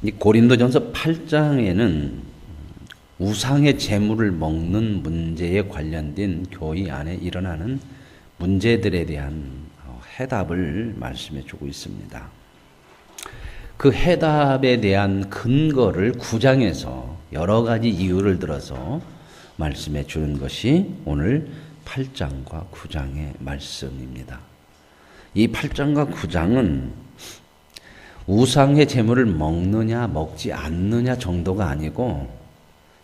이 고린도전서 8장에는 우상의 재물을 먹는 문제에 관련된 교회 안에 일어나는 문제들에 대한 해답을 말씀해 주고 있습니다. 그 해답에 대한 근거를 9장에서 여러 가지 이유를 들어서 말씀해 주는 것이 오늘 8장과 9장의 말씀입니다. 이 8장과 9장은 우상의 재물을 먹느냐 먹지 않느냐 정도가 아니고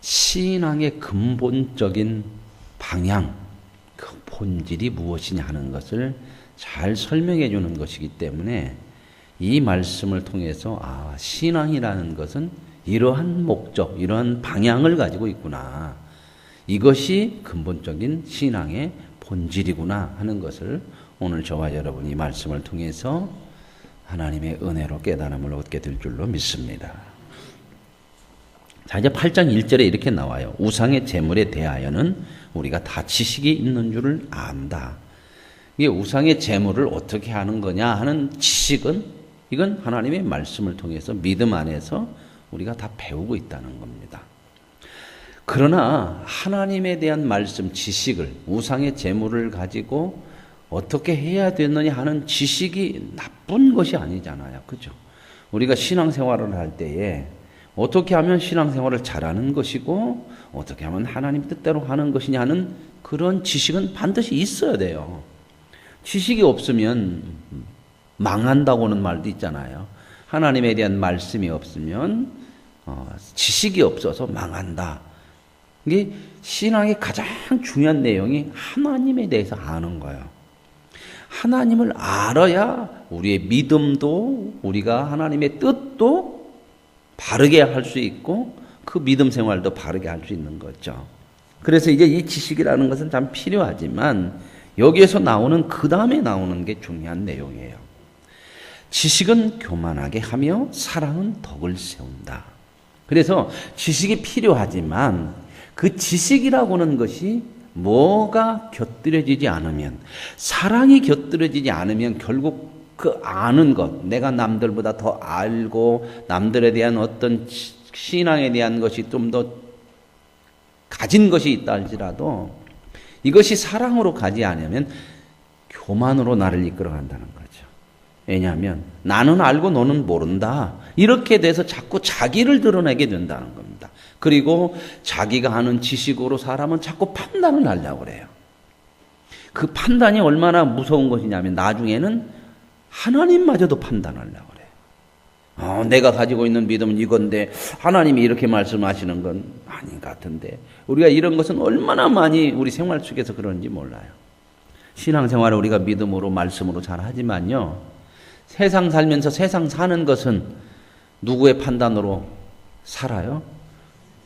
신앙의 근본적인 방향, 그 본질이 무엇이냐 하는 것을 잘 설명해 주는 것이기 때문에 이 말씀을 통해서 신앙이라는 것은 이러한 목적, 이러한 방향을 가지고 있구나. 이것이 근본적인 신앙의 본질이구나 하는 것을 오늘 저와 여러분이 말씀을 통해서 하나님의 은혜로 깨달음을 얻게 될 줄로 믿습니다. 자, 이제 8장 1절에 이렇게 나와요. 우상의 재물에 대하여는 우리가 다 지식이 있는 줄을 안다. 이게 우상의 재물을 어떻게 하는 거냐 하는 지식은 이건 하나님의 말씀을 통해서 믿음 안에서 우리가 다 배우고 있다는 겁니다. 그러나 하나님에 대한 말씀, 지식을 우상의 재물을 가지고 어떻게 해야 되느냐 하는 지식이 나쁜 것이 아니잖아요. 그죠? 우리가 신앙생활을 할 때에 어떻게 하면 신앙생활을 잘하는 것이고 어떻게 하면 하나님 뜻대로 하는 것이냐는 그런 지식은 반드시 있어야 돼요. 지식이 없으면 망한다고는 말도 있잖아요. 하나님에 대한 말씀이 없으면 지식이 없어서 망한다. 이게 신앙의 가장 중요한 내용이 하나님에 대해서 아는 거예요. 하나님을 알아야 우리의 믿음도 우리가 하나님의 뜻도 바르게 할 수 있고 그 믿음 생활도 바르게 할 수 있는 거죠. 그래서 이제 이 지식이라는 것은 참 필요하지만 여기에서 나오는 그 다음에 나오는 게 중요한 내용이에요. 지식은 교만하게 하며 사랑은 덕을 세운다. 그래서 지식이 필요하지만 그 지식이라고는 것이 뭐가 곁들여지지 않으면, 사랑이 곁들여지지 않으면 결국 그 아는 것, 내가 남들보다 더 알고 남들에 대한 어떤 신앙에 대한 것이 좀 더 가진 것이 있다 할지라도 이것이 사랑으로 가지 않으면 교만으로 나를 이끌어간다는 거죠. 왜냐하면 나는 알고 너는 모른다. 이렇게 돼서 자꾸 자기를 드러내게 된다는 겁니다. 그리고 자기가 하는 지식으로 사람은 자꾸 판단을 하려고 그래요. 그 판단이 얼마나 무서운 것이냐면 나중에는 하나님마저도 판단하려고 그래요. 내가 가지고 있는 믿음은 이건데 하나님이 이렇게 말씀하시는 건 아닌 것 같은데, 우리가 이런 것은 얼마나 많이 우리 생활 속에서 그런지 몰라요. 신앙생활을 우리가 믿음으로 말씀으로 잘 하지만요, 세상 살면서 세상 사는 것은 누구의 판단으로 살아요?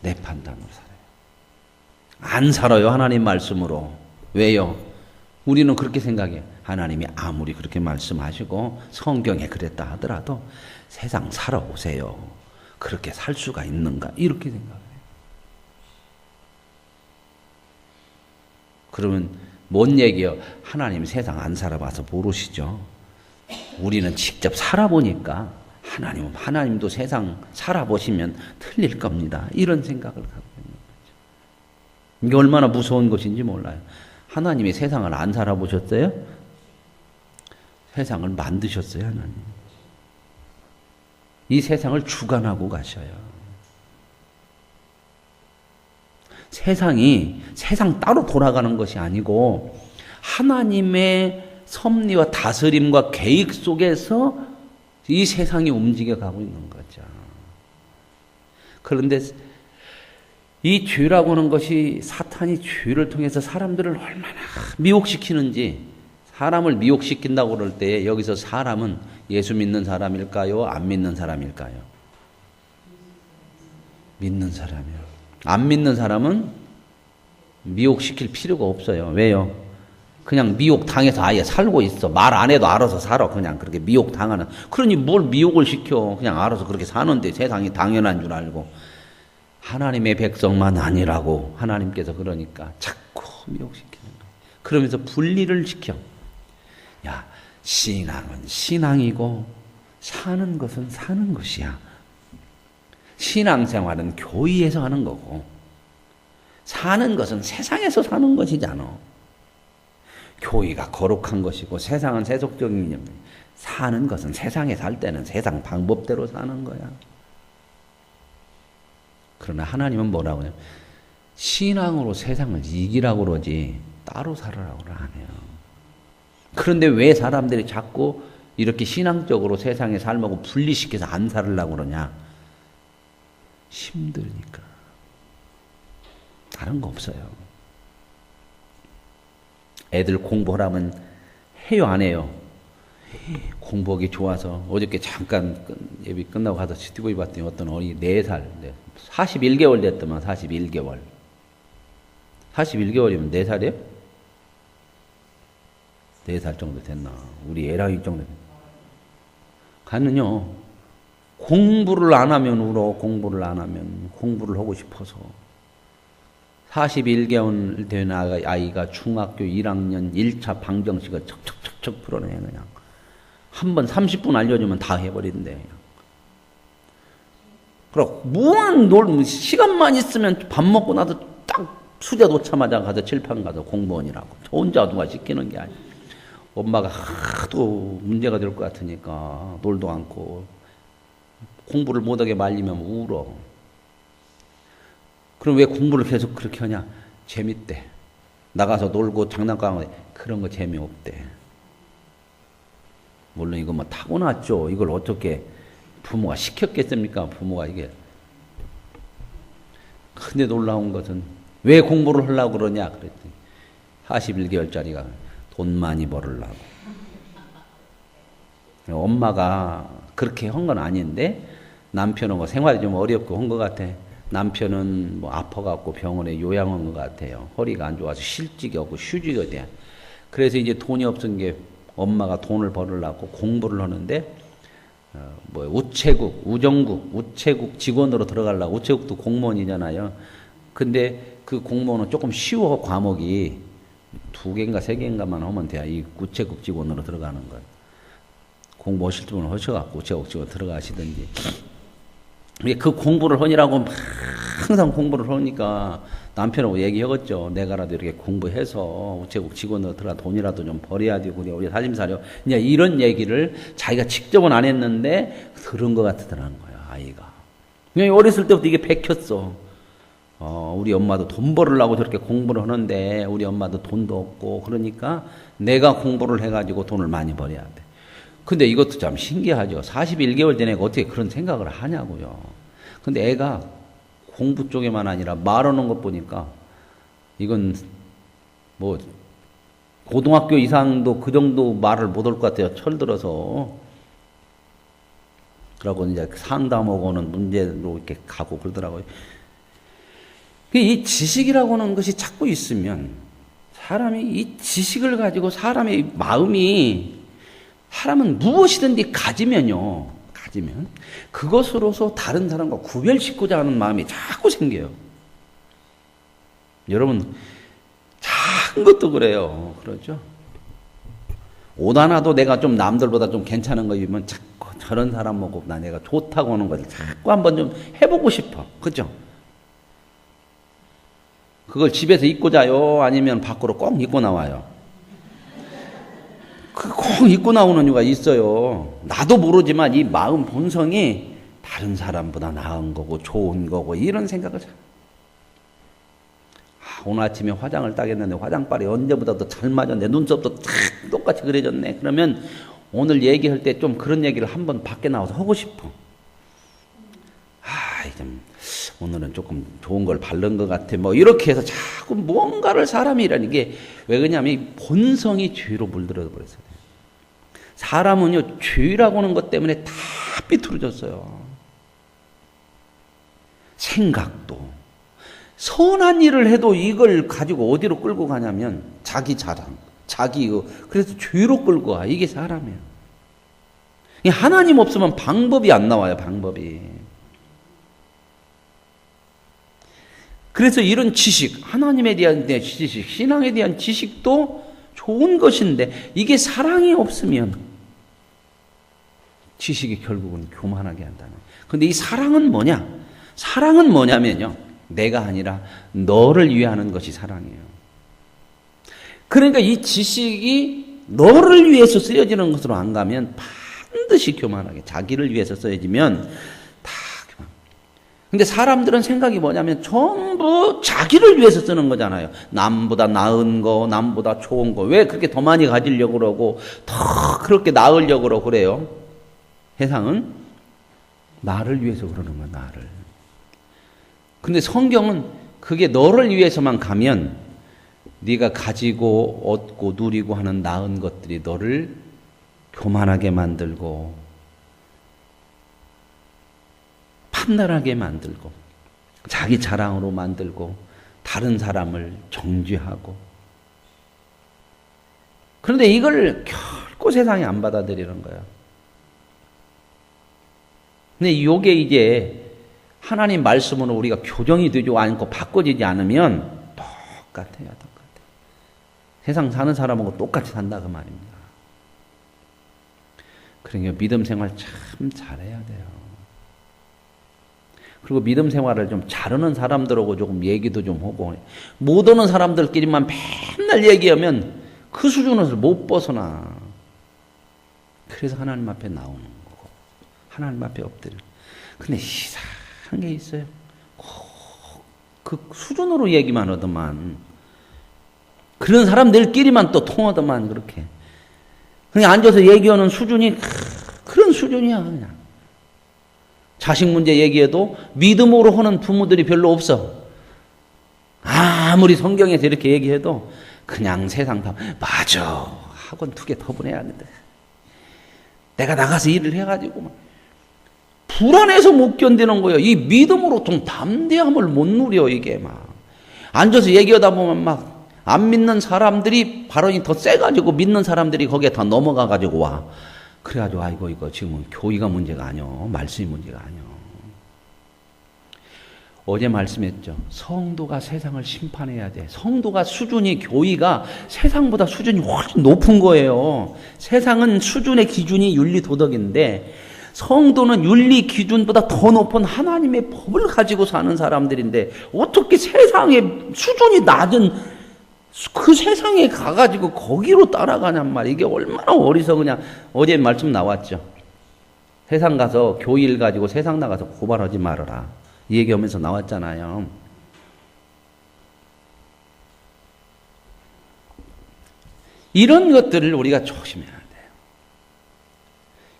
내 판단으로 살아요. 안 살아요, 하나님 말씀으로. 왜요? 우리는 그렇게 생각해요. 하나님이 아무리 그렇게 말씀하시고 성경에 그랬다 하더라도 세상 살아보세요. 그렇게 살 수가 있는가? 이렇게 생각해요. 그러면 뭔 얘기예요? 하나님 세상 안 살아봐서 모르시죠. 우리는 직접 살아보니까 하나님도 세상 살아보시면 틀릴 겁니다. 이런 생각을 갖고 있는 거죠. 이게 얼마나 무서운 것인지 몰라요. 하나님이 세상을 안 살아보셨어요? 세상을 만드셨어요, 하나님. 이 세상을 주관하고 가셔요. 세상 따로 돌아가는 것이 아니고 하나님의 섭리와 다스림과 계획 속에서 이 세상이 움직여가고 있는 거죠. 그런데 이 죄라고 하는 것이 사탄이 죄를 통해서 사람들을 얼마나 미혹시키는지, 사람을 미혹시킨다고 그럴 때 여기서 사람은 예수 믿는 사람일까요? 안 믿는 사람일까요? 믿는 사람이요. 안 믿는 사람은 미혹시킬 필요가 없어요. 왜요? 그냥 미혹당해서 아예 살고 있어. 말 안 해도 알아서 살아. 그냥 그렇게 미혹당하는. 그러니 뭘 미혹을 시켜. 그냥 알아서 그렇게 사는데 세상이 당연한 줄 알고. 하나님의 백성만 아니라고 하나님께서 그러니까 자꾸 미혹시키는 거예요. 그러면서 분리를 시켜. 야, 신앙은 신앙이고 사는 것은 사는 것이야. 신앙생활은 교회에서 하는 거고 사는 것은 세상에서 사는 것이잖아. 교회가 거룩한 것이고 세상은 세속적인 개념. 사는 것은 세상에 살 때는 세상 방법대로 사는 거야. 그러나 하나님은 뭐라고 해요? 신앙으로 세상을 이기라고 그러지 따로 살으라고 안 해요. 그런데 왜 사람들이 자꾸 이렇게 신앙적으로 세상의 삶하고 분리시켜서 안 살으려고 그러냐? 힘드니까. 다른 거 없어요. 애들 공부하라면 해요, 안 해요? 공부하기 좋아서 어저께 잠깐 예비 끝나고 가서 TV 봤더니 어떤 어린이 4살, 41개월 됐더만 41개월. 41개월이면 4살이에요? 4살 정도 됐나? 우리 애랑이 정도 됐나? 가는요, 공부를 안 하면 울어, 공부를 안 하면. 공부를 하고 싶어서. 41개월 된 아이가 중학교 1학년 1차 방정식을 척척척척 풀어내, 그냥. 한 번 30분 알려주면 다 해버린대. 그럼, 무한 시간만 있으면 밥 먹고 나서 딱 수저 놓자마자 가서 칠판 가서 공부원이라고. 저 혼자 누가 시키는 게 아니야. 엄마가 하도 문제가 될 것 같으니까 놀도 않고 공부를 못하게 말리면 울어. 그럼 왜 공부를 계속 그렇게 하냐? 재밌대. 나가서 놀고 장난감 하고 그런 거 재미없대. 물론 이거 뭐 타고났죠. 이걸 어떻게 부모가 시켰겠습니까? 부모가 이게. 근데 놀라운 것은 왜 공부를 하려고 그러냐? 그랬더니 41개월짜리가 돈 많이 벌으려고. 엄마가 그렇게 한 건 아닌데 남편은 생활이 좀 어렵고 한 것 같아. 남편은 뭐 아파갖고 병원에 요양한 것 같아요. 허리가 안 좋아서 실직이 없고 휴직이 돼. 그래서 이제 돈이 없은 게 엄마가 돈을 벌으려고 공부를 하는데 우체국 직원으로 들어가려고. 우체국도 공무원이잖아요. 근데 그 공무원은 조금 쉬워. 과목이 2개인가 3개인가만 하면 돼요. 이 우체국 직원으로 들어가는 건. 공부하실 분은 하셔갖고 우체국 직원 들어가시든지. 그 공부를 하니라고 항상 공부를 하니까 남편하고 얘기하겠죠. 내가라도 이렇게 공부해서 우체국 직원으로 들어가 돈이라도 좀 벌어야 되고 우리 살림살려. 이제 이런 얘기를 자기가 직접은 안 했는데 들은 것 같더라는 거야, 아이가. 그냥 어렸을 때부터 이게 베꼈어. 우리 엄마도 돈 벌으려고 저렇게 공부를 하는데 우리 엄마도 돈도 없고 그러니까 내가 공부를 해가지고 돈을 많이 벌어야 돼. 근데 이것도 참 신기하죠. 41개월 된 애가 어떻게 그런 생각을 하냐고요. 근데 애가 공부 쪽에만 아니라 말하는 것 보니까 이건 뭐 고등학교 이상도 그 정도 말을 못 할 것 같아요. 철들어서. 그러고 이제 상담하고는 문제로 이렇게 가고 그러더라고요. 이 지식이라고 하는 것이 자꾸 있으면 사람이 이 지식을 가지고 사람의 마음이 사람은 무엇이든지 가지면 그것으로서 다른 사람과 구별짓고자 하는 마음이 자꾸 생겨요. 여러분 작은 것도 그래요. 그렇죠? 옷 하나도 내가 좀 남들보다 좀 괜찮은 거 입으면 자꾸 저런 사람하고 내가 좋다고 하는 것을 자꾸 한번 좀 해보고 싶어. 그렇죠? 그걸 집에서 입고 자요? 아니면 밖으로 꼭 입고 나와요? 꼭 입고 나오는 이유가 있어요. 나도 모르지만 이 마음 본성이 다른 사람보다 나은 거고 좋은 거고 이런 생각을 오늘 아침에 화장을 따겠는데 화장빨이 언제보다도 잘 맞아. 내 눈썹도 탁 똑같이 그려졌네. 그러면 오늘 얘기할 때 좀 그런 얘기를 한번 밖에 나와서 하고 싶어. 오늘은 조금 좋은 걸 바른 것 같아. 뭐 이렇게 해서 자꾸 뭔가를 사람이라는 게 왜 그러냐면 이 본성이 죄로 물들어 버렸어요. 사람은요 죄라고 하는 것 때문에 다 삐뚤어졌어요. 생각도 선한 일을 해도 이걸 가지고 어디로 끌고 가냐면 자기 자랑, 그래서 죄로 끌고 가. 이게 사람이에요. 하나님 없으면 방법이 안 나와요. 방법이. 그래서 이런 지식, 하나님에 대한 지식, 신앙에 대한 지식도 좋은 것인데 이게 사랑이 없으면 지식이 결국은 교만하게 한다는. 근데 이 사랑은 뭐냐? 사랑은 뭐냐면요, 내가 아니라 너를 위해 하는 것이 사랑이에요. 그러니까 이 지식이 너를 위해서 쓰여지는 것으로 안 가면 반드시 교만하게, 자기를 위해서 쓰여지면 다 교만. 근데 사람들은 생각이 뭐냐면 전부 자기를 위해서 쓰는 거잖아요. 남보다 나은 거, 남보다 좋은 거. 왜 그렇게 더 많이 가지려고 그러고 더 그렇게 나으려고 그러고 그래요? 세상은 나를 위해서 그러는 거야, 나를. 근데 성경은 그게 너를 위해서만 가면 네가 가지고 얻고 누리고 하는 나은 것들이 너를 교만하게 만들고 판단하게 만들고 자기 자랑으로 만들고 다른 사람을 정죄하고. 그런데 이걸 결코 세상이 안 받아들이는 거예요. 근데 이게 이제 하나님 말씀으로 우리가 교정이 되지 않고 바꿔지지 않으면 똑같아요, 똑같아요. 세상 사는 사람하고 똑같이 산다 그 말입니다. 그러니까 믿음 생활 참 잘해야 돼요. 그리고 믿음 생활을 좀 잘하는 사람들하고 조금 얘기도 좀 하고, 못 오는 사람들끼리만 맨날 얘기하면 그 수준에서 못 벗어나. 그래서 하나님 앞에 나오는 거고 하나님 앞에 엎드려. 근데 이상한 게 있어요. 그 수준으로 얘기만 하더만, 그런 사람들끼리만 또 통하더만. 그렇게 그냥 앉아서 얘기하는 수준이 그런 수준이야. 그냥 자식 문제 얘기해도 믿음으로 하는 부모들이 별로 없어. 아무리 성경에서 이렇게 얘기해도 그냥 세상 다 맞아, 학원 2개 더 보내야 하는데 내가 나가서 일을 해가지고 막 불안해서 못 견디는 거예요. 이 믿음으로 좀 담대함을 못 누려. 이게 막 앉아서 얘기하다 보면 막 안 믿는 사람들이 발언이 더 세가지고 믿는 사람들이 거기에 다 넘어가가지고 와. 그래가지고 아이고 이거 지금 교의가 문제가 아니오, 말씀이 문제가 아니오. 어제 말씀했죠. 성도가 세상을 심판해야 돼. 성도가 수준이, 교의가 세상보다 수준이 훨씬 높은 거예요. 세상은 수준의 기준이 윤리 도덕인데 성도는 윤리 기준보다 더 높은 하나님의 법을 가지고 사는 사람들인데 어떻게 세상의 수준이 낮은 그 세상에 가가지고 거기로 따라가냔 말이야. 이게 얼마나 어리석으냐. 어제 말씀 나왔죠. 세상 가서 교일 가지고 세상 나가서 고발하지 말아라, 이 얘기하면서 나왔잖아요. 이런 것들을 우리가 조심해야 돼요.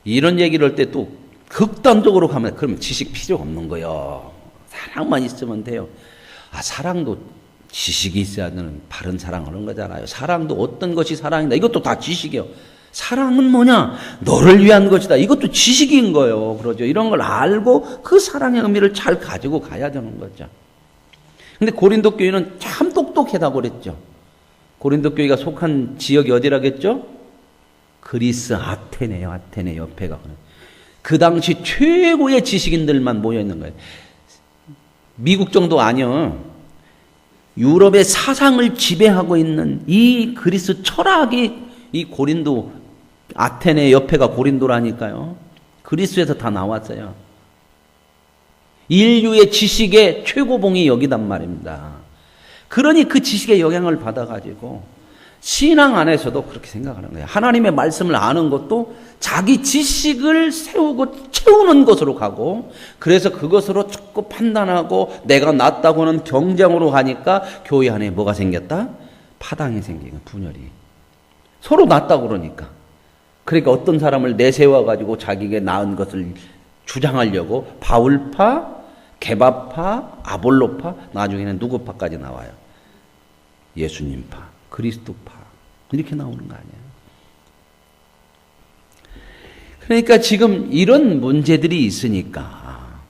이런 얘기를 할 때 또 극단적으로 가면 그러면 지식 필요 없는 거예요. 사랑만 있으면 돼요. 사랑도 지식이 있어야 되는 바른 사랑하는 거잖아요. 사랑도 어떤 것이 사랑이다, 이것도 다 지식이에요. 사랑은 뭐냐? 너를 위한 것이다. 이것도 지식인 거예요. 그러죠. 이런 걸 알고 그 사랑의 의미를 잘 가지고 가야 되는 거죠. 근데 고린도 교회는 참 똑똑하다고 그랬죠. 고린도 교회가 속한 지역이 어디라겠죠? 그리스 아테네요. 아테네 옆에가. 그 당시 최고의 지식인들만 모여 있는 거예요. 미국 정도 아니요. 유럽의 사상을 지배하고 있는 이 그리스 철학이 이 고린도, 아테네 옆에가 고린도라니까요. 그리스에서 다 나왔어요. 인류의 지식의 최고봉이 여기단 말입니다. 그러니 그 지식의 영향을 받아가지고 신앙 안에서도 그렇게 생각하는 거예요. 하나님의 말씀을 아는 것도 자기 지식을 세우고 채우는 것으로 가고, 그래서 그것으로 자꾸 판단하고 내가 낫다고 하는 경쟁으로 가니까 교회 안에 뭐가 생겼다? 파당이 생기는, 분열이. 서로 낫다고 그러니까. 그러니까 어떤 사람을 내세워가지고 자기에게 나은 것을 주장하려고 바울파, 게바파, 아볼로파, 나중에는 누구파까지 나와요. 예수님파, 그리스도파, 이렇게 나오는 거 아니에요. 그러니까 지금 이런 문제들이 있으니까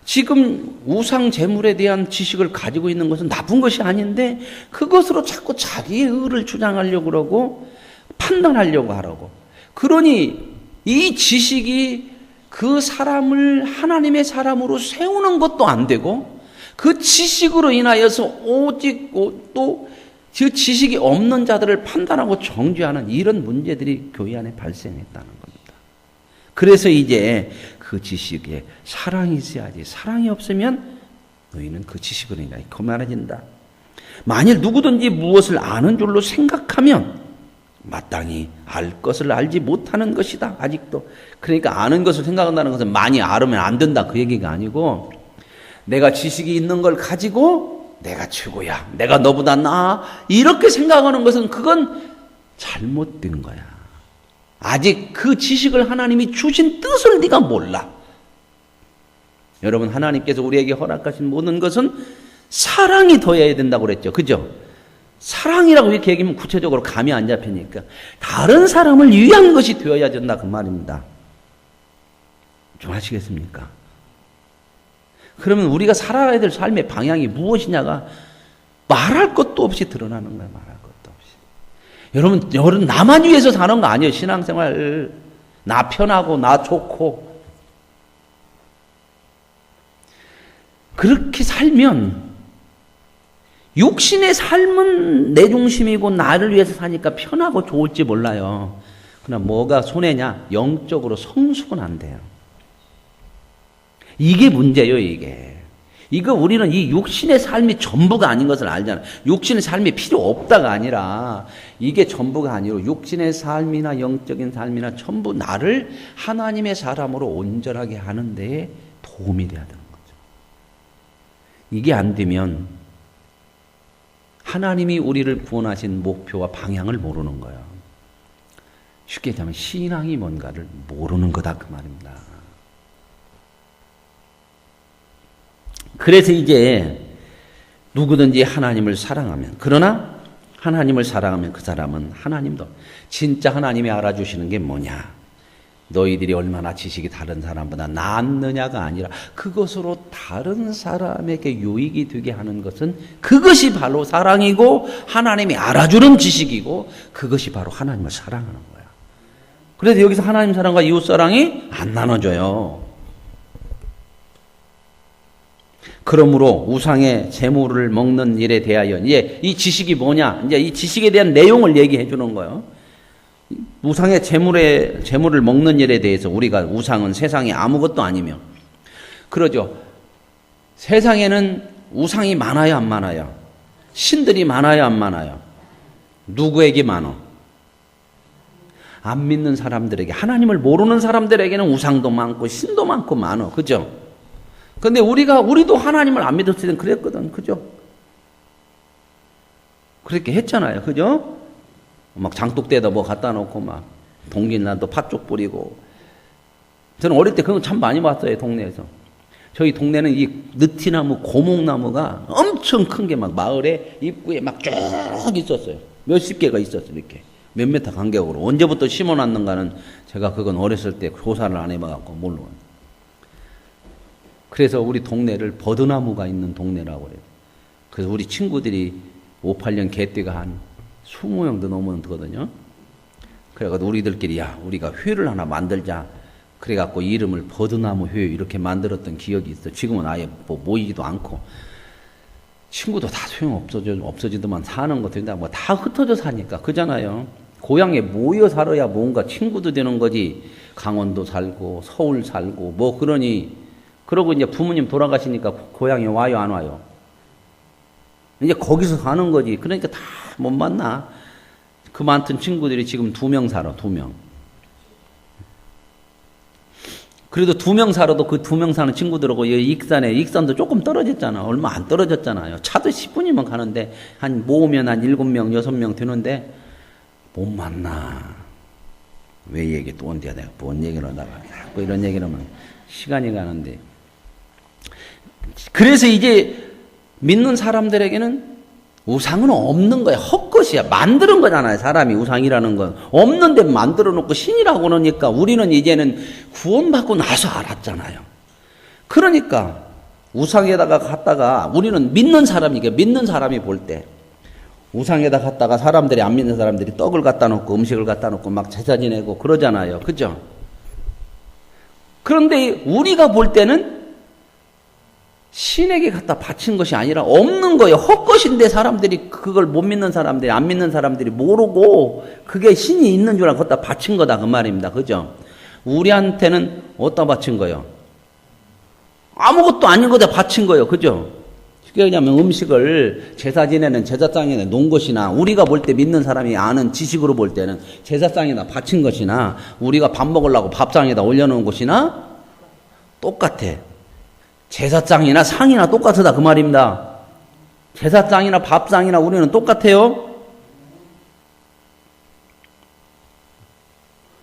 지금 우상 제물에 대한 지식을 가지고 있는 것은 나쁜 것이 아닌데 그것으로 자꾸 자기의 의를 주장하려고 그러고 판단하려고 하라고. 그러니 이 지식이 그 사람을 하나님의 사람으로 세우는 것도 안 되고, 그 지식으로 인하여서 오직 또 그 지식이 없는 자들을 판단하고 정죄하는 이런 문제들이 교회 안에 발생했다는 겁니다. 그래서 이제 그 지식에 사랑이 있어야지. 사랑이 없으면 너희는 그 지식을 인하여 거만해진다. 만일 누구든지 무엇을 아는 줄로 생각하면 마땅히 알 것을 알지 못하는 것이다. 아직도. 그러니까 아는 것을 생각한다는 것은 많이 알으면 안 된다 그 얘기가 아니고, 내가 지식이 있는 걸 가지고 내가 최고야, 내가 너보다 나아, 이렇게 생각하는 것은 그건 잘못된 거야. 아직 그 지식을 하나님이 주신 뜻을 네가 몰라. 여러분, 하나님께서 우리에게 허락하신 모든 것은 사랑이 더해야 된다고 그랬죠. 그죠? 사랑이라고 이렇게 얘기하면 구체적으로 감이 안 잡히니까 다른 사람을 위한 것이 되어야 된다 그 말입니다. 좀 아시겠습니까? 그러면 우리가 살아가야 될 삶의 방향이 무엇이냐가 말할 것도 없이 드러나는 거예요. 말할 것도 없이. 여러분 나만 위해서 사는 거 아니에요. 신앙생활. 나 편하고 나 좋고 그렇게 살면 육신의 삶은 내 중심이고 나를 위해서 사니까 편하고 좋을지 몰라요. 그러나 뭐가 손해냐? 영적으로 성숙은 안 돼요. 이게 문제예요, 이게. 이거 우리는 이 육신의 삶이 전부가 아닌 것을 알잖아요. 육신의 삶이 필요 없다가 아니라 이게 전부가 아니고 육신의 삶이나 영적인 삶이나 전부 나를 하나님의 사람으로 온전하게 하는 데에 도움이 돼야 되는 거죠. 이게 안 되면 하나님이 우리를 구원하신 목표와 방향을 모르는 거예요. 쉽게 얘기하면 신앙이 뭔가를 모르는 거다 그 말입니다. 그래서 이제 누구든지 하나님을 사랑하면, 그러나 하나님을 사랑하면 그 사람은 하나님도 진짜 하나님이 알아주시는 게 뭐냐? 너희들이 얼마나 지식이 다른 사람보다 낫느냐가 아니라 그것으로 다른 사람에게 유익이 되게 하는 것은 그것이 바로 사랑이고 하나님이 알아주는 지식이고 그것이 바로 하나님을 사랑하는 거야. 그래서 여기서 하나님 사랑과 이웃 사랑이 안 나눠져요. 그러므로 우상의 재물을 먹는 일에 대하여 이제 이 지식이 뭐냐? 이제 이 지식에 대한 내용을 얘기해 주는 거예요. 우상의 재물을 먹는 일에 대해서 우리가 우상은 세상에 아무것도 아니며 그러죠. 세상에는 우상이 많아요, 안 많아요? 신들이 많아요, 안 많아요? 누구에게 많어? 안 믿는 사람들에게, 하나님을 모르는 사람들에게는 우상도 많고 신도 많고 많어. 그죠? 근데 우리도 하나님을 안 믿었을 땐 그랬거든. 그죠? 그렇게 했잖아요. 그죠? 막 장독대에다 뭐 갖다 놓고 막 동기난도 팥죽 뿌리고. 저는 어릴 때 그런 거 참 많이 봤어요. 동네에서. 저희 동네는 이 느티나무, 고목나무가 엄청 큰 게 막 마을에 입구에 막 쭉 있었어요. 몇십 개가 있었어요. 이렇게. 몇 미터 간격으로. 언제부터 심어놨는가는 제가 그건 어렸을 때 조사를 안 해봐갖고 모르고. 그래서 우리 동네를 버드나무가 있는 동네라고 그래요. 그래서 우리 친구들이 58년 개띠가 한 20명도 넘었거든요. 그래가지고 우리들끼리 우리가 회를 하나 만들자. 그래갖고 이름을 버드나무 회 이렇게 만들었던 기억이 있어. 지금은 아예 모이지도 않고. 친구도 다 없어지더만 사는 것들인데 뭐 다 흩어져 사니까. 그잖아요. 고향에 모여 살아야 뭔가 친구도 되는 거지. 강원도 살고 서울 살고 뭐 그러니. 그러고 이제 부모님 돌아가시니까 고향에 와요, 안 와요? 이제 거기서 사는 거지. 그러니까 다 못 만나. 그 많던 친구들이 지금 2명 살아, 2명. 그래도 2명 살아도 그 2명 사는 친구들하고 여기 익산도 조금 떨어졌잖아. 얼마 안 떨어졌잖아요. 차도 10분이면 가는데 한 모으면 한 7명, 6명 되는데 못 만나. 왜 얘기 또 온대야 내가 뭔 얘기를 하다가 자꾸 이런 얘기를 하면 시간이 가는데. 그래서 이제 믿는 사람들에게는 우상은 없는 거야. 헛것이야. 만드는 거잖아요. 사람이 우상이라는 건. 없는데 만들어 놓고 신이라고 그러니까 우리는 이제는 구원받고 나서 알았잖아요. 그러니까 우상에다가 갔다가 우리는 믿는 사람이 볼 때 우상에다 갔다가 사람들이 안 믿는 사람들이 떡을 갖다 놓고 음식을 갖다 놓고 막 제사 지내고 그러잖아요. 그죠? 그런데 우리가 볼 때는 신에게 갖다 바친 것이 아니라 없는 거예요. 헛것인데 사람들이 그걸 못 믿는 사람들이 안 믿는 사람들이 모르고 그게 신이 있는 줄 알고 갖다 바친 거다 그 말입니다. 그죠? 우리한테는 어디다 바친 거예요? 아무것도 아닌 거다 바친 거예요. 그죠? 쉽게 얘기하면 음식을 제사 지내는 제사장에 놓은 것이나 우리가 볼 때 믿는 사람이 아는 지식으로 볼 때는 제사장에다 바친 것이나 우리가 밥 먹으려고 밥상에다 올려놓은 것이나 똑같아. 제사장이나 상이나 똑같다 그 말입니다. 제사장이나 밥상이나 우리는 똑같아요.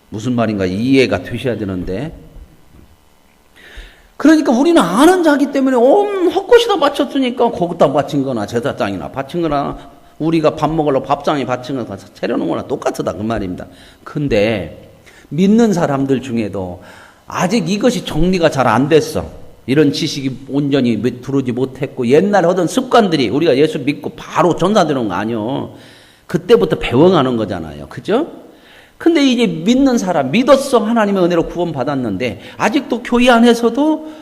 무슨 말인가 이해가 되셔야 되는데, 그러니까 우리는 아는 자기 때문에 온 헛것이다 바쳤으니까 거기다 바친 거나 제사장이나 바친 거나 우리가 밥 먹으러 밥상에 바친 거나 차려놓은 거나 똑같다 그 말입니다. 근데 믿는 사람들 중에도 아직 이것이 정리가 잘 안 됐어. 이런 지식이 온전히 들어오지 못했고 옛날에 하던 습관들이 우리가 예수 믿고 바로 전사되는 거 아니요. 그때부터 배워가는 거잖아요. 그죠? 근데 이제 믿는 사람, 믿었어. 하나님의 은혜로 구원받았는데 아직도 교회 안에서도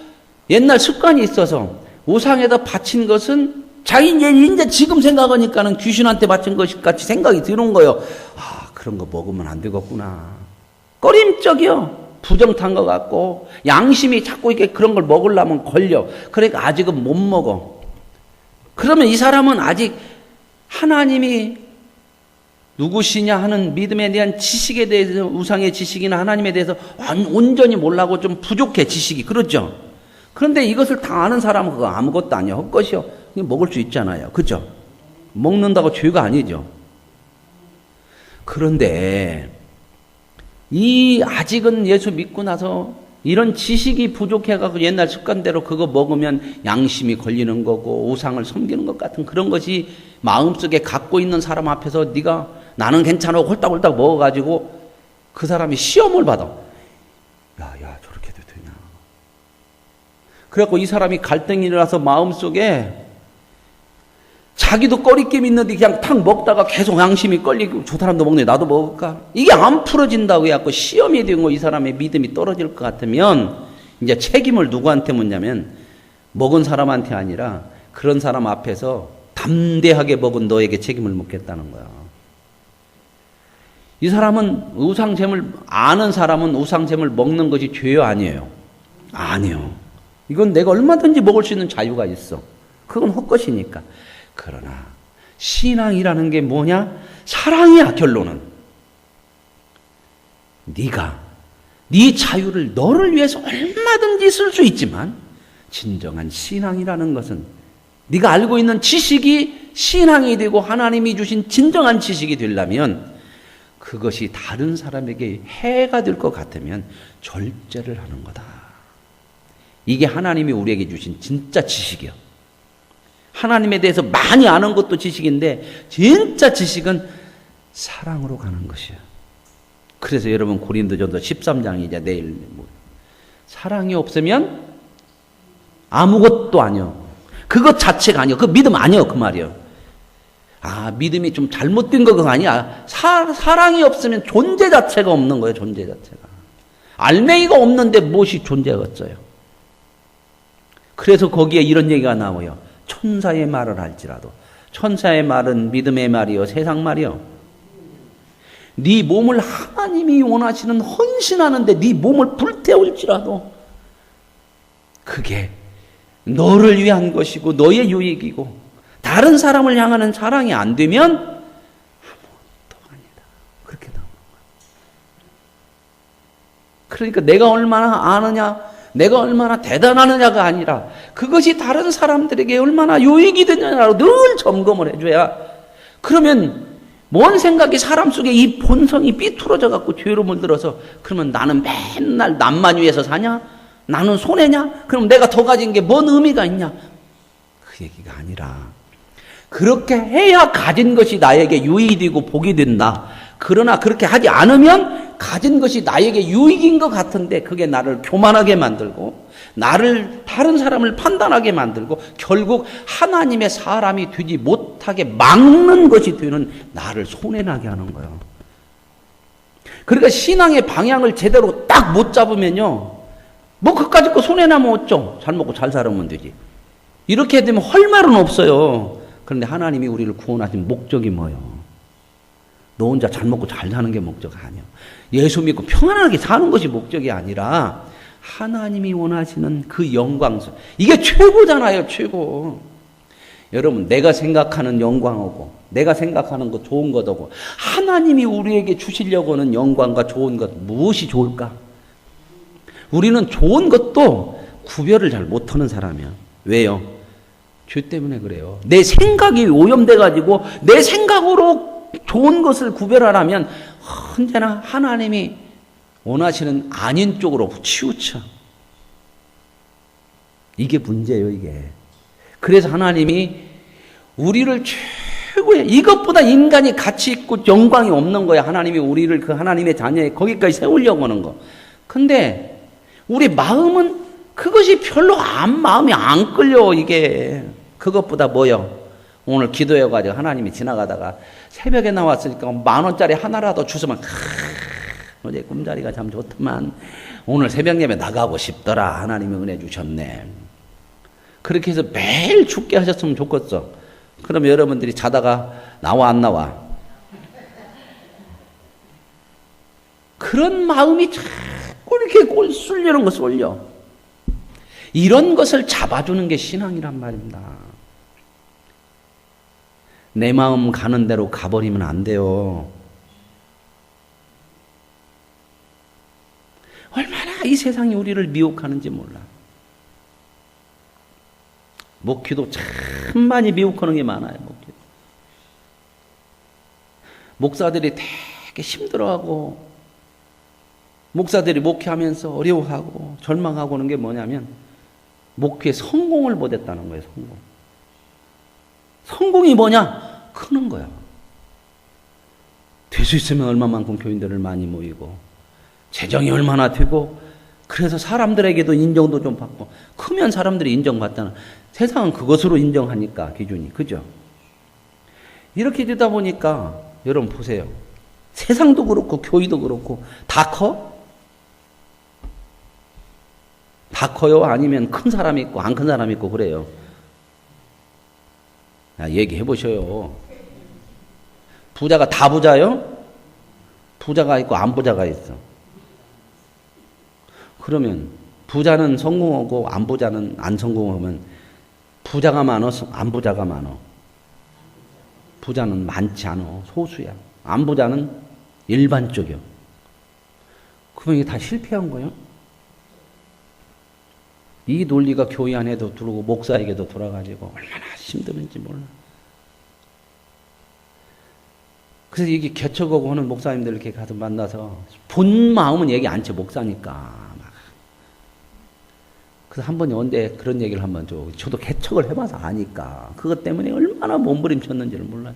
옛날 습관이 있어서 우상에다 바친 것은 자기 이제 지금 생각하니까는 귀신한테 바친 것 같이 생각이 드는 거예요. 아, 그런 거 먹으면 안 되겠구나. 꺼림쩍이요. 부정탄 것 같고 양심이 자꾸 이렇게 그런 걸 먹으려면 걸려. 그러니까 아직은 못 먹어. 그러면 이 사람은 아직 하나님이 누구시냐 하는 믿음에 대한 지식에 대해서 우상의 지식이나 하나님에 대해서 온전히 몰라고 좀 부족해 지식이. 그렇죠? 그런데 이것을 다 아는 사람은 그거 아무것도 아니야. 헛것이요. 먹을 수 있잖아요. 그렇죠? 먹는다고 죄가 아니죠. 그런데 이 아직은 예수 믿고 나서 이런 지식이 부족해가지고 옛날 습관대로 그거 먹으면 양심이 걸리는 거고 우상을 섬기는 것 같은 그런 것이 마음속에 갖고 있는 사람 앞에서 네가 나는 괜찮아 홀딱홀딱 먹어가지고 그 사람이 시험을 받아. 야 저렇게도 되냐. 그래갖고 이 사람이 갈등이 일어나서 마음속에 자기도 꺼리낌 있는데 그냥 탁 먹다가 계속 양심이 걸리고 저 사람도 먹네 나도 먹을까? 이게 안 풀어진다고 해갖고 시험이 되고 이 사람의 믿음이 떨어질 것 같으면 이제 책임을 누구한테 묻냐면 먹은 사람한테 아니라 그런 사람 앞에서 담대하게 먹은 너에게 책임을 묻겠다는 거야. 이 사람은 우상잼을 아는 사람은 우상잼을 먹는 것이 죄요 아니에요? 아니요. 이건 내가 얼마든지 먹을 수 있는 자유가 있어. 그건 헛것이니까. 그러나 신앙이라는 게 뭐냐? 사랑이야. 결론은 네가 네 자유를 너를 위해서 얼마든지 쓸 수 있지만 진정한 신앙이라는 것은 네가 알고 있는 지식이 신앙이 되고 하나님이 주신 진정한 지식이 되려면 그것이 다른 사람에게 해가 될 것 같으면 절제를 하는 거다. 이게 하나님이 우리에게 주신 진짜 지식이야. 하나님에 대해서 많이 아는 것도 지식인데 진짜 지식은 사랑으로 가는 것이야. 그래서 여러분 고린도전서 13장이자 내일 사랑이 없으면 아무것도 아니요. 그것 자체가 아니요. 그 믿음 아니요. 그 말이요. 아, 믿음이 좀 잘못된 거가 아니야. 사랑이 없으면 존재 자체가 없는 거예요. 존재 자체가. 알맹이가 없는데 무엇이 존재가 어쩌요. 그래서 거기에 이런 얘기가 나와요. 천사의 말을 할지라도. 천사의 말은 믿음의 말이요 세상 말이요. 네 몸을 하나님이 원하시는 헌신하는데 네 몸을 불태울지라도 그게 너를 위한 것이고 너의 유익이고 다른 사람을 향하는 사랑이 안 되면 아무것도 아니다. 그렇게 나오는 거야. 그러니까 내가 얼마나 아느냐 내가 얼마나 대단하느냐가 아니라 그것이 다른 사람들에게 얼마나 유익이 되느냐로 늘 점검을 해줘야. 그러면 뭔 생각이 사람 속에 이 본성이 삐뚤어져 갖고 죄로 물들어서 그러면 나는 맨날 남만 위해서 사냐? 나는 손해냐? 그럼 내가 더 가진 게 뭔 의미가 있냐? 그 얘기가 아니라 그렇게 해야 가진 것이 나에게 유익이 되고 복이 된다. 그러나 그렇게 하지 않으면 가진 것이 나에게 유익인 것 같은데 그게 나를 교만하게 만들고 나를 다른 사람을 판단하게 만들고 결국 하나님의 사람이 되지 못하게 막는 것이 되는 나를 손해나게 하는 거예요. 그러니까 신앙의 방향을 제대로 딱 못 잡으면요. 뭐 그까짓 거 손해나면 어쩌? 잘 먹고 잘 살면 되지. 이렇게 되면 할 말은 없어요. 그런데 하나님이 우리를 구원하신 목적이 뭐예요? 너 혼자 잘 먹고 잘 사는 게 목적 아니야. 예수 믿고 평안하게 사는 것이 목적이 아니라 하나님이 원하시는 그 영광스, 이게 최고잖아요, 최고. 여러분, 내가 생각하는 영광하고 내가 생각하는 것 좋은 것하고 하나님이 우리에게 주시려고 하는 영광과 좋은 것 무엇이 좋을까? 우리는 좋은 것도 구별을 잘 못하는 사람이야. 왜요? 죄 때문에 그래요. 내 생각이 오염돼가지고 내 생각으로 좋은 것을 구별하라면 언제나 하나님이 원하시는 아닌 쪽으로 치우쳐. 이게 문제예요, 이게. 그래서 하나님이 우리를 최고의, 이것보다 인간이 가치 있고 영광이 없는 거야. 하나님이 우리를 그 하나님의 자녀에 거기까지 세우려고 하는 거. 근데 우리 마음은 그것이 별로 마음이 안 끌려, 이게. 그것보다 뭐요? 오늘 기도해가지고 하나님이 지나가다가 새벽에 나왔으니까 10,000원짜리 하나라도 주시면, 어제 꿈자리가 참 좋더만. 오늘 새벽 예배 나가고 싶더라. 하나님이 은혜 주셨네. 그렇게 해서 매일 죽게 하셨으면 좋겠어. 그러면 여러분들이 자다가 나와 안 나와? 그런 마음이 자꾸 이렇게 쏠리는 거 쏠려. 이런 것을 잡아주는 게 신앙이란 말입니다. 내 마음 가는 대로 가버리면 안 돼요. 얼마나 이 세상이 우리를 미혹하는지 몰라. 목회도 참 많이 미혹하는 게 많아요. 목회. 목사들이 되게 힘들어하고, 목사들이 목회하면서 어려워하고 절망하고 하는 게 뭐냐면 목회에 성공을 못했다는 거예요. 성공이 뭐냐? 크는 거야. 될 수 있으면 얼마만큼 교인들을 많이 모이고 재정이 얼마나 되고, 그래서 사람들에게도 인정도 좀 받고, 크면 사람들이 인정받잖아. 세상은 그것으로 인정하니까, 기준이. 그죠? 이렇게 되다 보니까 여러분 보세요. 세상도 그렇고 교회도 그렇고 다 커? 다 커요? 아니면 큰 사람이 있고 안 큰 사람이 있고 그래요? 야, 얘기해 보셔요. 부자가 다 부자요? 부자가 있고 안 부자가 있어. 그러면 부자는 성공하고 안 부자는 안 성공하면 부자가 많어, 안 부자가 많어? 부자는 많지 않아, 소수야. 안 부자는 일반적이야. 그러면 이게 다 실패한 거예요? 이 논리가 교회 안에도 들어오고 목사에게도 돌아가지고 얼마나 힘든지 몰라. 그래서 이게 개척하고 하는 목사님들 이렇게 가서 만나서 본 마음은 얘기 안 쳐, 목사니까. 그래서 한 번이 언제 그런 얘기를 한번 저도 개척을 해봐서 아니까. 그것 때문에 얼마나 몸부림쳤는지를 몰라요.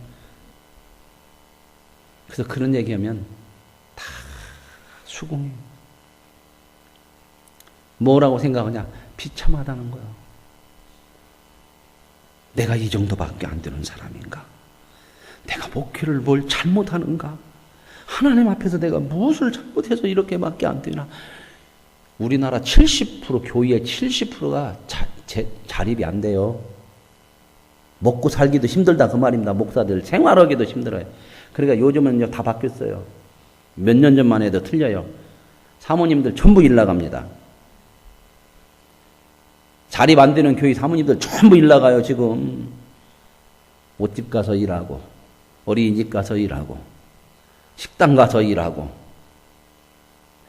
그래서 그런 얘기하면 다 수긍해요. 뭐라고 생각하냐? 비참하다는 거야. 내가 이 정도밖에 안 되는 사람인가? 내가 목회를 뭘 잘못하는가? 하나님 앞에서 내가 무엇을 잘못해서 이렇게밖에 안 되나? 우리나라 70%, 교회의 70%가 자립이 안 돼요. 먹고 살기도 힘들다 그 말입니다. 목사들 생활하기도 힘들어요. 그러니까 요즘은 다 바뀌었어요. 몇 년 전만 해도 틀려요. 사모님들 전부 일 나갑니다. 자립 안 되는 교회 사모님들 전부 일 나가요, 지금. 옷집 가서 일하고, 어린이집 가서 일하고, 식당 가서 일하고.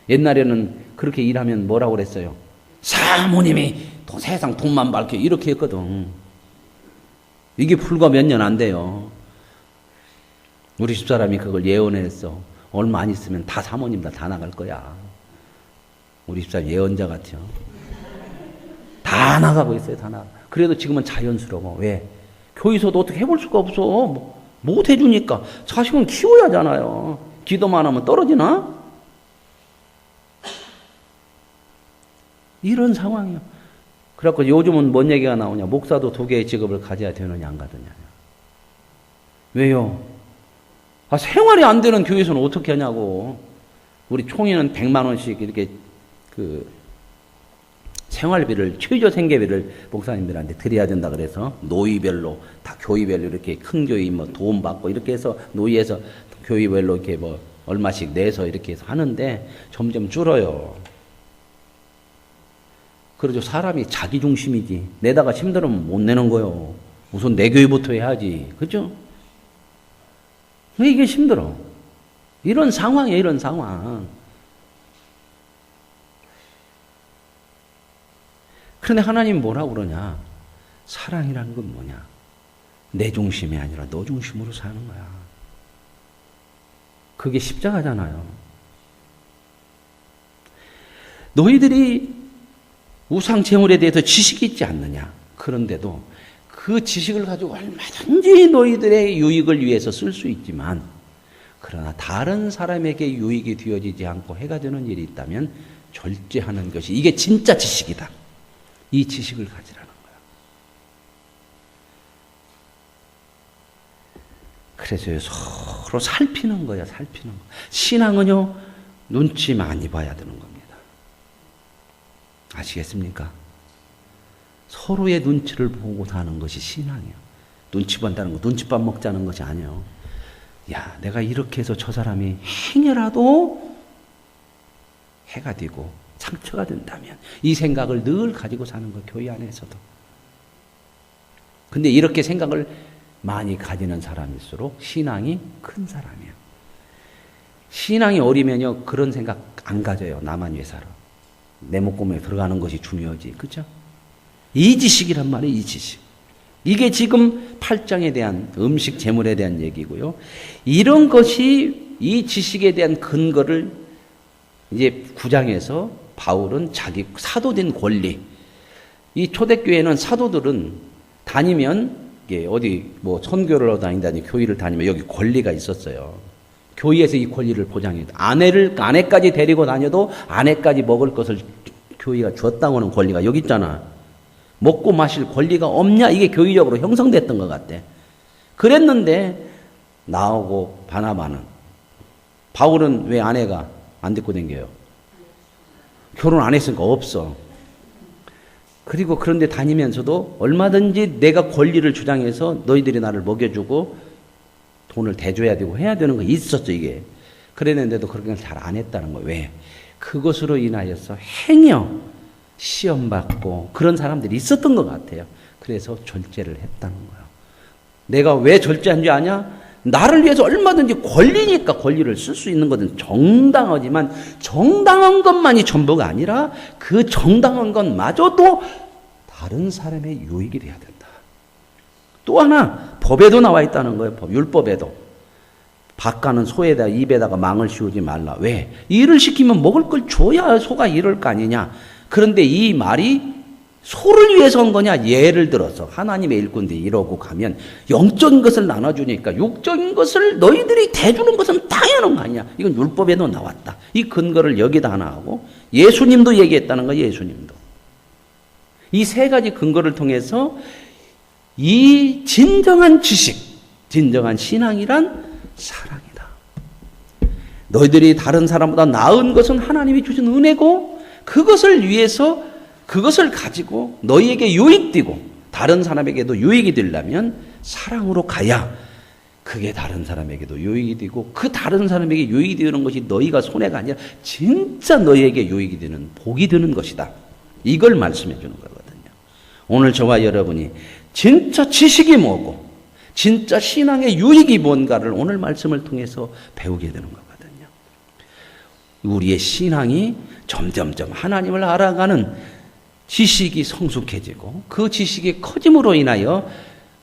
옛날에는 그렇게 일하면 뭐라고 그랬어요? 사모님이 또 세상 돈만 밝혀, 이렇게 했거든. 이게 불과 몇 년 안 돼요. 우리 집사람이 그걸 예언했어. 얼마 안 있으면 다 사모님들 다 나갈 거야. 우리 집사람 예언자 같죠. 다 나가고 있어요, 다 나가. 그래도 지금은 자연스러워. 왜? 교회에서도 어떻게 해볼 수가 없어. 못 해주니까. 자식은 키워야 하잖아요. 기도만 하면 떨어지나? 이런 상황이에요. 그래갖고 요즘은 뭔 얘기가 나오냐? 목사도 2개의 직업을 가져야 되느냐, 안 가느냐. 왜요? 생활이 안 되는 교회에서는 어떻게 하냐고. 우리 총회는 100만 원씩 이렇게 생활비를, 최저 생계비를 목사님들한테 드려야 된다 그래서 노이별로 다 교회별로 이렇게 큰 교회 돈 받고 이렇게 해서 노이에서 교회별로 이렇게 얼마씩 내서 이렇게 해서 하는데 점점 줄어요. 그러죠. 사람이 자기 중심이지. 내다가 힘들으면 못 내는 거요. 우선 내 교회부터 해야지. 그죠? 왜 이게 힘들어? 이런 상황이에요, 이런 상황. 그런데 하나님 뭐라고 그러냐? 사랑이라는 건 뭐냐? 내 중심이 아니라 너 중심으로 사는 거야. 그게 십자가잖아요. 너희들이 우상 제물에 대해서 지식이 있지 않느냐? 그런데도 그 지식을 가지고 얼마든지 너희들의 유익을 위해서 쓸 수 있지만, 그러나 다른 사람에게 유익이 되어지지 않고 해가 되는 일이 있다면 절제하는 것이, 이게 진짜 지식이다. 이 지식을 가지라는 거야. 그래서 서로 살피는 거야, 살피는 거. 신앙은요, 눈치 많이 봐야 되는 겁니다. 아시겠습니까? 서로의 눈치를 보고 사는 것이 신앙이에요. 눈치 본다는 거, 눈치밥 먹자는 것이 아니에요. 야, 내가 이렇게 해서 저 사람이 행여라도 해가 되고 상처가 된다면, 이 생각을 늘 가지고 사는 거예요, 교회 안에서도. 근데 이렇게 생각을 많이 가지는 사람일수록 신앙이 큰 사람이에요. 신앙이 어리면요, 그런 생각 안 가져요. 나만 위해 살아. 내 목구멍에 들어가는 것이 중요하지. 그죠? 이 지식이란 말이에요, 이 지식. 이게 지금 8장에 대한 음식 재물에 대한 얘기고요. 이런 것이, 이 지식에 대한 근거를 이제 9장에서 바울은 자기 사도된 권리. 이 초대교회는 사도들은 다니면, 이게 어디 뭐 선교를 다닌다니 교회를 다니면 여기 권리가 있었어요. 교회에서 이 권리를 보장해요. 아내까지 데리고 다녀도 아내까지 먹을 것을 교회가 줬다고 하는 권리가 여기 있잖아. 먹고 마실 권리가 없냐? 이게 교회적으로 형성됐던 것 같아. 그랬는데 나오고 바나바는, 바울은 왜 아내가 안 데리고 댕겨요? 결혼 안 했으니까 없어. 그리고 그런데 다니면서도 얼마든지 내가 권리를 주장해서 너희들이 나를 먹여주고 돈을 대줘야 되고 해야 되는 거 있었죠, 이게. 그랬는데도 그렇게 잘 안 했다는 거예요. 왜? 그것으로 인하여서 행여 시험받고 그런 사람들이 있었던 것 같아요. 그래서 절제를 했다는 거예요. 내가 왜 절제한 줄 아냐? 나를 위해서 얼마든지 권리니까 권리를 쓸 수 있는 것은 정당하지만, 정당한 것만이 전부가 아니라 그 정당한 것마저도 다른 사람의 유익이 돼야 된다. 또 하나, 법에도 나와 있다는 거예요. 율법에도. 박가는 소에다 입에다가 망을 씌우지 말라. 왜? 일을 시키면 먹을 걸 줘야 소가 이럴 거 아니냐. 그런데 이 말이 소를 위해서 한 거냐? 예를 들어서 하나님의 일꾼들이 이러고 가면 영적인 것을 나눠주니까 육적인 것을 너희들이 대주는 것은 당연한 거 아니야. 이건 율법에도 나왔다. 이 근거를 여기다 하나 하고, 예수님도 얘기했다는 거야, 예수님도. 이 세 가지 근거를 통해서 이 진정한 지식, 진정한 신앙이란 사랑이다. 너희들이 다른 사람보다 나은 것은 하나님이 주신 은혜고, 그것을 위해서, 그것을 가지고 너희에게 유익되고 다른 사람에게도 유익이 되려면 사랑으로 가야 그게 다른 사람에게도 유익이 되고, 그 다른 사람에게 유익이 되는 것이 너희가 손해가 아니라 진짜 너희에게 유익이 되는, 복이 되는 것이다. 이걸 말씀해 주는 거거든요. 오늘 저와 여러분이 진짜 지식이 뭐고 진짜 신앙의 유익이 뭔가를 오늘 말씀을 통해서 배우게 되는 거거든요. 우리의 신앙이 점점점 하나님을 알아가는 지식이 성숙해지고, 그 지식이 커짐으로 인하여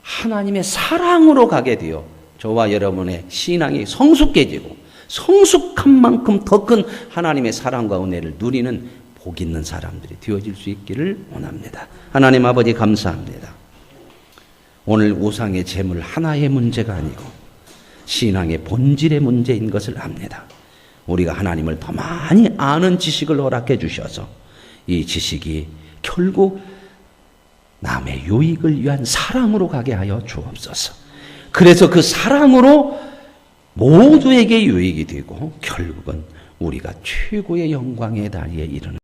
하나님의 사랑으로 가게 되어 저와 여러분의 신앙이 성숙해지고, 성숙한 만큼 더 큰 하나님의 사랑과 은혜를 누리는 복 있는 사람들이 되어질 수 있기를 원합니다. 하나님 아버지 감사합니다. 오늘 우상의 제물 하나의 문제가 아니고 신앙의 본질의 문제인 것을 압니다. 우리가 하나님을 더 많이 아는 지식을 허락해 주셔서 이 지식이 결국 남의 유익을 위한 사랑으로 가게 하여 주옵소서. 그래서 그 사랑으로 모두에게 유익이 되고 결국은 우리가 최고의 영광의 다리에 이르는